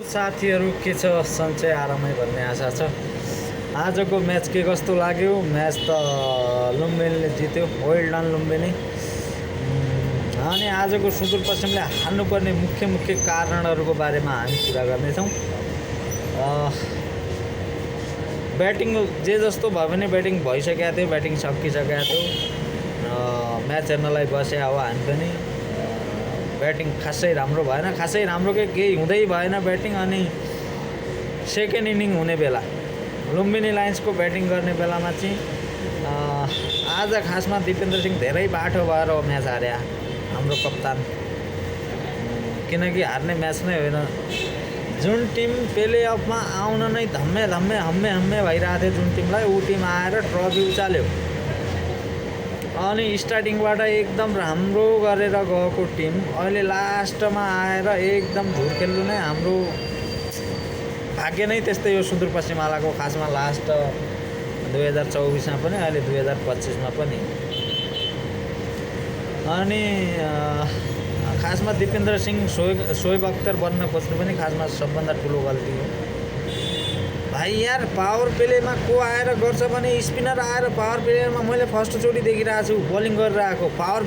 साथीहरू के छ सन्चै आरामै भन्ने आशा छ। आजको म्याच के कस्तो लाग्यो? म्याच त लुम्बिनीले जित्यो, वेल डन लुम्बिनी। अनि आजको सुदूरपश्चिमले हार्नुपर्ने मुख्य कारणहरूको बारेमा हामी कुरा गर्नेछौँ। ब्याटिङ जे जस्तो भयो भने ब्याटिङ भइसकेको थियो, ब्याटिङ सकिसकेको थियो। म्याच हेर्नलाई बसे हो हामी पनि। ब्याटिङ खासै राम्रो भएन, खासै राम्रो केही हुँदै भएन ब्याटिङ। अनि सेकेन्ड इनिङ हुने बेला लुम्बिनी लायन्सको ब्याटिङ गर्ने बेलामा चाहिँ आज खासमा दिपेन्द्र सिंह धेरै बाठो भएर म्याच हारे हाम्रो कप्तान। किनकि हार्ने म्याच नै होइन, जुन टिम प्ले अफमा आउन नै धम्मे भइरहेको थियो, जुन टिमलाई ऊ टिम आएर ट्रफी उचाल्यो। अनि स्टार्टिङबाट एकदम राम्रो गरेर गएको टिम अहिले लास्टमा आएर एकदम झुर खेल्नु नै हाम्रो भाग्य नै त्यस्तै हो सुदूरपश्चिमालाको। खासमा लास्ट 2024मा पनि अहिले 2025मा पनि। अनि खासमा दिपेन्द्र सिंह शोएब अख्तर बन्न खोज्नु पनि खासमा सबभन्दा ठुलो गल्ती हो भाइ। यार पावर प्लेमा को आएर गर्छ भने स्पिनर आएर पावर प्लेमा मैले फर्स्टचोटि देखिरहेको छु बलिङ गरेर आएको। पावर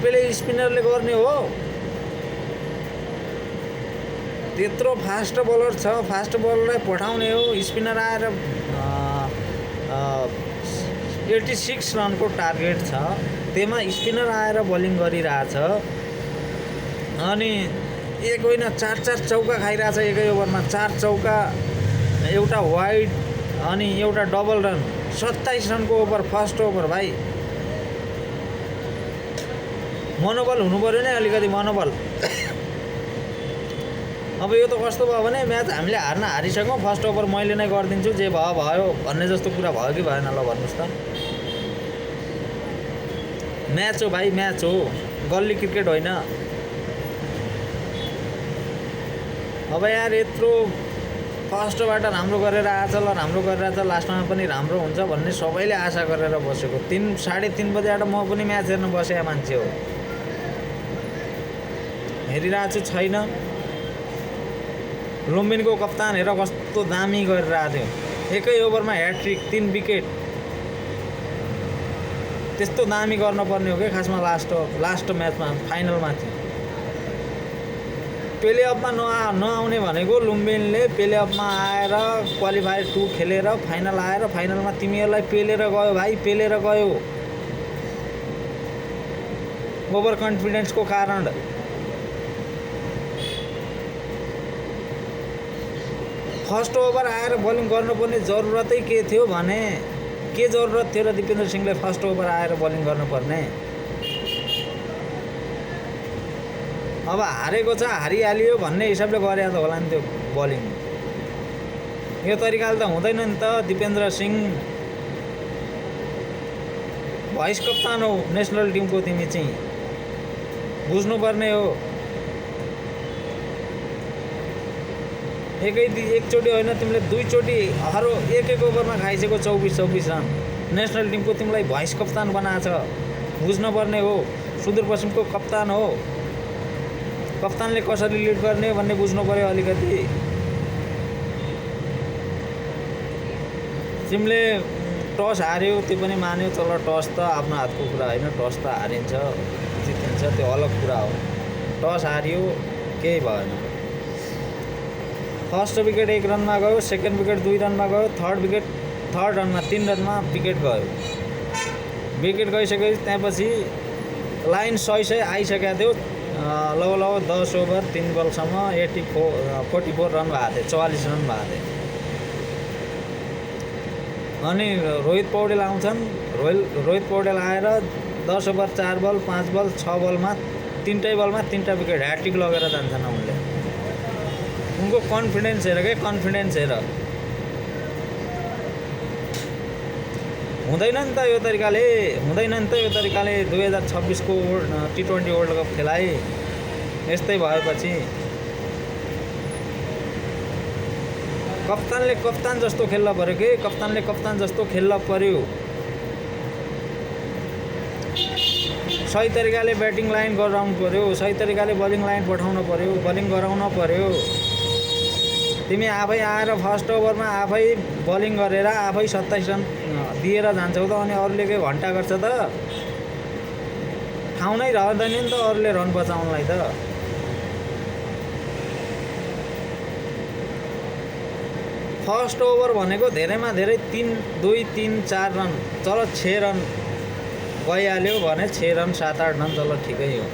प्ले स्पिनरले गर्ने हो। त्यत्रो फास्ट बलर छ, फास्ट बलरलाई पठाउने हो। स्पिनर आएर 86 रनको टार्गेट छ, त्यसमा स्पिनर आएर बलिङ गरिरहेछ। अनि एक होइन 4 चौका खाइरहेछ एकै ओभरमा। 4 चौका, एउटा वाइड अनि एउटा डबल रन, 27 रनको ओभर, फर्स्ट ओभर। भाइ मनोबल हुनु पऱ्यो नि अलिकति, मनोबल। अब यो त कस्तो भयो भने म्याच हामीले हारिसक्यौँ, फर्स्ट ओभर मैले नै गरिदिन्छु, जे भयो भन्ने जस्तो कुरा भयो कि भएन? ल भन्नुहोस् त। म्याच हो भाइ, म्याच हो, गल्ली क्रिकेट होइन। अब यार यत्रो फर्स्टबाट राम्रो गरेर आएछ, ल राम्रो गरेर आएछ, लास्टमा पनि राम्रो हुन्छ भन्ने सबैले आशा गरेर बसेको। 3-3:30 बजेबाट म पनि म्याच हेर्न बसेको मान्छे हो, हेरिरहेको छु, छैन। लुम्बिनीको कप्तान हेर कस्तो दामी गरिरहेको थियो, एकै ओभरमा ह्याट्रिक, 3 विकेट। त्यस्तो दामी गर्नुपर्ने हो कि खासमा लास्ट म्याचमा, फाइनलमा थियो। प्ले अफमा नआउने भनेको लुम्बिनीले प्ले अफमा आएर क्वालिफायर 2 खेलेर फाइनल आएर फाइनलमा तिमीहरूलाई पेलेर गयो भाइ, पेलेर गयो। ओभर कन्फिडेन्सको कारण। फर्स्ट ओभर आएर बलिङ गर्नुपर्ने जरुरतै के थियो भने, के जरुरत थियो र दिपेन्द्र सिंहले फर्स्ट ओभर आएर बलिङ गर्नुपर्ने? अब हारेको छ, हारिहालियो भन्ने हिसाबले गरे त होला नि त्यो बलिङ। यो तरिकाले त हुँदैन नि त। दिपेन्द्र सिंह भाइस कप्तान हो नेसनल टिमको, तिमी चाहिँ बुझ्नुपर्ने हो। एकचोटि होइन, तिमीले 2 चोटि एक ओभरमा खाइसक्यो 24 रन। नेसनल टिमको तिमीलाई भाइस कप्तान बनाएको छ, बुझ्नुपर्ने हो। सुदूरपश्चिमको कप्तान हो, कप्तानले कसरी लिड गर्ने भन्ने बुझ्नु पऱ्यो अलिकति। तिमीले टस हार्यो त्यो पनि मान्यो, तर टस त आफ्नो हातको कुरा होइन, टस त हारिन्छ जितिन्छ, त्यो अलग कुरा हो। टस हार्यो, केही भएन। फर्स्ट विकेट 1 रनमा गयो, सेकेन्ड विकेट 2 रनमा गयो, थर्ड रनमा 3 रनमा विकेट गयो। विकेट गइसकेपछि त्यहाँपछि लाइन 100 आइसकेको थियो। लगभग 10 ओभर 3 बलसम्म 44 रन भएको थियो, 44 रन भएको थियो। अनि रोहित पौडेल आउँछन्। रोहित पौडेल आएर 10 ओभर 4 बल 5 बल 6 बलमा 3टै बलमा 3टा विकेट, ह्याट्रिक लगेर जान्छन् उनले। उनको कन्फिडेन्स हेर के, कन्फिडेन्स हेर। हुँदैन नि त यो तरिकाले, 2026को T20 वर्ल्ड कप खेलाइ यस्तै भएपछि कप्तानले कप्तान जस्तो खेल्न पऱ्यो कि, सही तरिकाले ब्याटिङ लाइन गराउनु पर्यो, सही तरिकाले बलिङ लाइन पठाउनु पर्यो, बलिङ गराउन पर्यो। तिमी आफै आएर फर्स्ट ओभरमा आफै बलिङ गरेर आफै 27 रन दिएर जान्छौ त अनि अरूले के घन्टा गर्छ त? ठाउँ नै रहँदैन नि त अरूले रन बचाउनलाई त। फर्स्ट ओभर भनेको धेरैमा धेरै 2, 3, 4 रन, चलो 6 रन गइहाल्यो भने 6 रन 7-8 रन चलो ठिकै हो।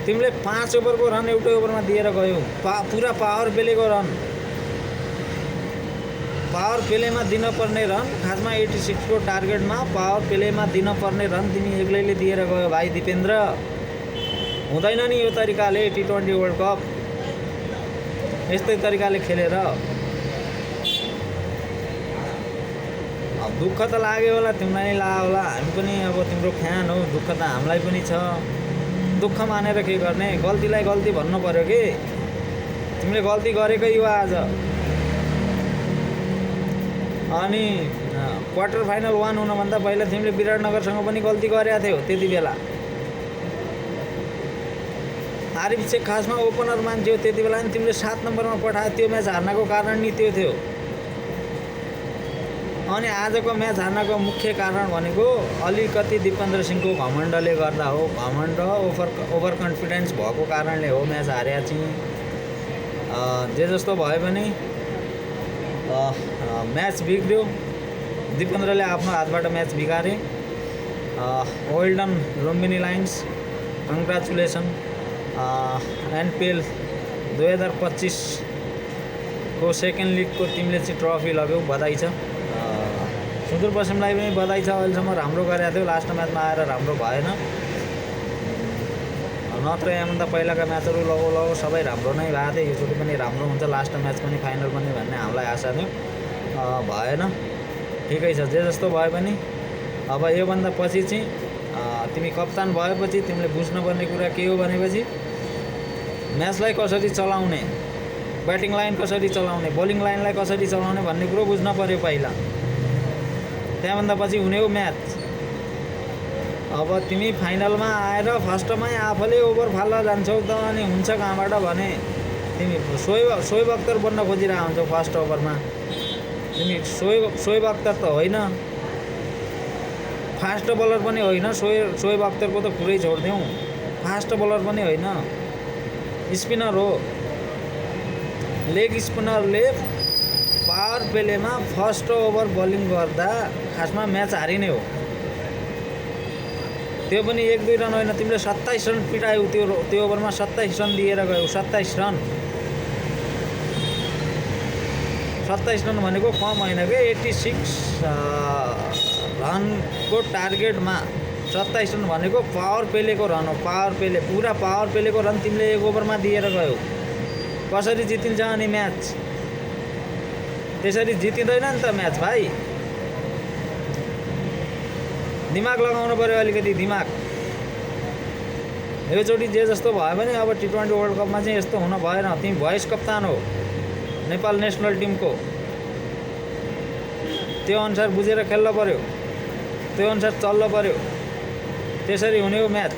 तिमीले 5 ओभरको रन एउटै ओभरमा दिएर गयौ, पुरा पावर प्लेको रन, पावर प्लेमा दिनपर्ने रन, खासमा 86 को टार्गेटमा पावर प्लेमा दिनपर्ने रन तिमी एक्लैले दिएर गयो भाइ दिपेन्द्र। हुँदैन नि यो तरिकाले T20 वर्ल्ड कप यस्तै तरिकाले खेलेर। दुःख त लाग्यो होला, तिमीलाई लाग्यो होला, हामी पनि अब तिम्रो फ्यान हो, दुःख त हामीलाई पनि छ। दुःख मानेर के गर्ने, गल्तीलाई गल्ती भन्नु पर्यो कि। तिमीले गल्ती गरेकै हो आज। अनि क्वार्टर फाइनल 1 हुनुभन्दा पहिला तिमीले विराटनगरसँग पनि गल्ती गरेका थियौ त्यति बेला। आरिफ शेख खासमा ओपनर मान्छे हो त्यति बेला नि तिमीले 7 नम्बरमा पठायो, त्यो म्याच हार्नको कारण नि त्यो थियो। अनि आजको म्याच हार्नको मुख्य कारण भनेको अलिकति दिपेन्द्र सिंहको घमण्डले गर्दा हो। घमण्ड ओभर कन्फिडेन्स भएको कारणले हो म्याच हारेका चाहिँ। जे जस्तो भए पनि म्याच बिग्रियो, दिपेन्द्रले आफ्नो हातबाट म्याच बिगारे। Well done Lumbini lions, congratulation. NPL 2025 को सेकेन्ड लिगको तिमीले चाहिँ ट्रफी लग्यौ, बधाई छ। सुदूरपश्चिमलाई पनि बधाई छ, अहिलेसम्म राम्रो गरेको थियो, लास्ट म्याचमा आएर राम्रो भएन। नत्र यहाँभन्दा पहिलाका म्याचहरू लगौ सबै राम्रो नै भएको थियो, योचोटि पनि राम्रो हुन्छ, लास्ट म्याच पनि फाइनल पनि भन्ने हामीलाई आशा थियो, भएन। ठिकै छ, जे जस्तो भए पनि अब योभन्दा पछि चाहिँ तिमी कप्तान भएपछि तिमीले बुझ्नुपर्ने कुरा के हो भनेपछि म्याचलाई कसरी चलाउने, ब्याटिङ लाइन कसरी चलाउने, बलिङ लाइनलाई कसरी चलाउने भन्ने कुरो बुझ्न पर्यो पहिला। त्यहाँभन्दा पछि हुने हो म्याच। अब तिमी फाइनलमा आएर फर्स्टमै आफूले ओभर फाल्न जान्छौ त अनि हुन्छ कहाँबाट भने तिमी सोएब अख्तर बन्न खोजिरहेको हुन्छौ फर्स्ट ओभरमा। तिमी सोएब अख्तर त होइन, फास्ट बलर पनि होइन। सोएब अख्तरको त कुरै छोडिदेऊ, फास्ट बलर पनि होइन, स्पिनर हो। लेग स्पिनरले पावर प्लेमा फर्स्ट ओभर बलिङ गर्दा खासमा म्याच हारिने हो। त्यो पनि 1-2 रन होइन, तिमीले 27 रन पिटायौ त्यो ओभरमा, 27 रन दिएर गयौ। 27 रन 27 रन भनेको कम होइन कि। 86 रनको टार्गेटमा 27 रन भनेको पावर प्लेको रन हो। पावर प्ले, पुरा पावर प्लेको रन तिमीले एक ओभरमा दिएर गयौ। कसरी जितिन्छ अनि म्याच? त्यसरी जितिँदैन नि त म्याच भाइ। दिमाग लगाउनु पर्यो, अलिकति दिमाग। योचोटि जे जस्तो भयो भने अब T20 वर्ल्ड कपमा चाहिँ यस्तो हुन भएन। तिमी भाइस कप्तान हो नेपाल नेसनल टिमको, त्यो अनुसार बुझेर खेल्न पर्यो, त्यो अनुसार चल्न पर्यो, त्यसरी हुने हो म्याच।